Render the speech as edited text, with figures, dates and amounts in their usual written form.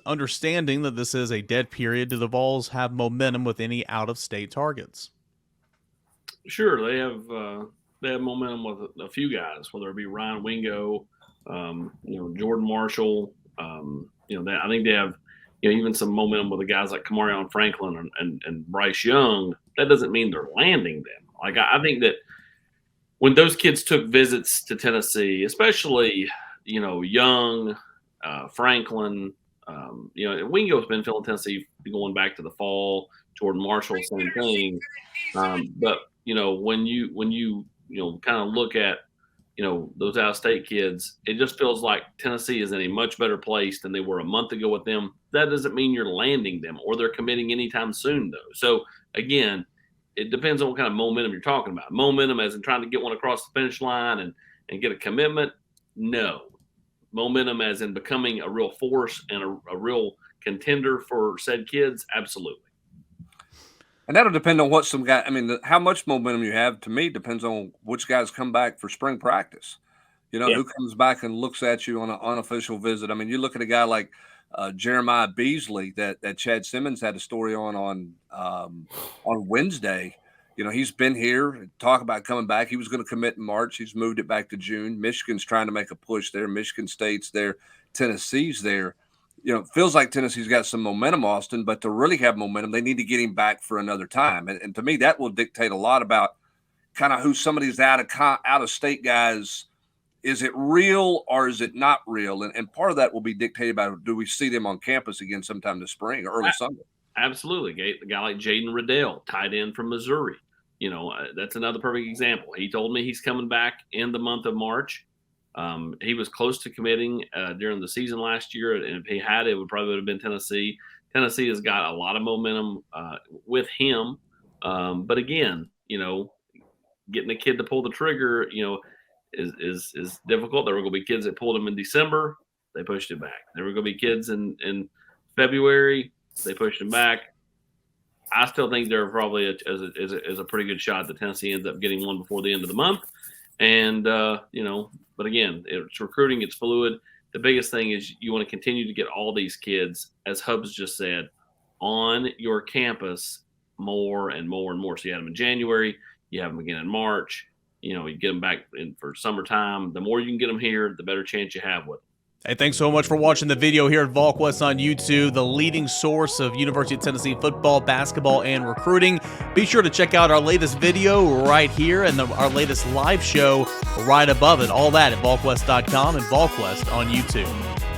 Understanding that this is a dead period, do the Vols have momentum with any out-of-state targets? Sure, they have momentum with a few guys, whether it be Ryan Wingo, Jordan Marshall. I think they have even some momentum with the guys like Kamarion Franklin and Bryce Young. That doesn't mean they're landing them. Like I think that when those kids took visits to Tennessee, especially Young, Franklin, Wingo's been filling Tennessee going back to the fall. Jordan Marshall, same thing. But when you kind of look at those out of state kids, it just feels like Tennessee is in a much better place than they were a month ago with them. That doesn't mean you're landing them or they're committing anytime soon, though. So again, it depends on what kind of momentum you're talking about. Momentum as in trying to get one across the finish line and get a commitment. No. Momentum as in becoming a real force and a real contender for said kids. Absolutely. And that'll depend on what some guy. I mean, how much momentum you have. To me, depends on which guys come back for spring practice. Who comes back and looks at you on an unofficial visit. I mean, you look at a guy like Jeremiah Beasley that Chad Simmons had a story on Wednesday. He's been here. Talk about coming back. He was going to commit in March. He's moved it back to June. Michigan's trying to make a push there. Michigan State's there. Tennessee's there. It feels like Tennessee's got some momentum, Austin, but to really have momentum, they need to get him back for another time. And to me, that will dictate a lot about kind of who some of these out of state guys, is it real or is it not real? And part of that will be dictated by, do we see them on campus again sometime this spring or early summer? Absolutely. A guy like Jaden Riddell, tight end from Missouri. That's another perfect example. He told me he's coming back in the month of March. He was close to committing during the season last year, and if he had, it would have been Tennessee. Tennessee has got a lot of momentum with him, but again, getting a kid to pull the trigger, is difficult. There were going to be kids that pulled him in December, they pushed it back. There were going to be kids in February, they pushed him back. I still think they're probably is a pretty good shot that Tennessee ends up getting one before the end of the month, and But again, it's recruiting, it's fluid. The biggest thing is you want to continue to get all these kids, as Hubs just said, on your campus more and more and more. So you had them in January, you have them again in March, you get them back in for summertime. The more you can get them here, the better chance you have with them. Hey, thanks so much for watching the video here at Volquest on YouTube, the leading source of University of Tennessee football, basketball, and recruiting. Be sure to check out our latest video right here and our latest live show right above it. All that at Volquest.com and Volquest on YouTube.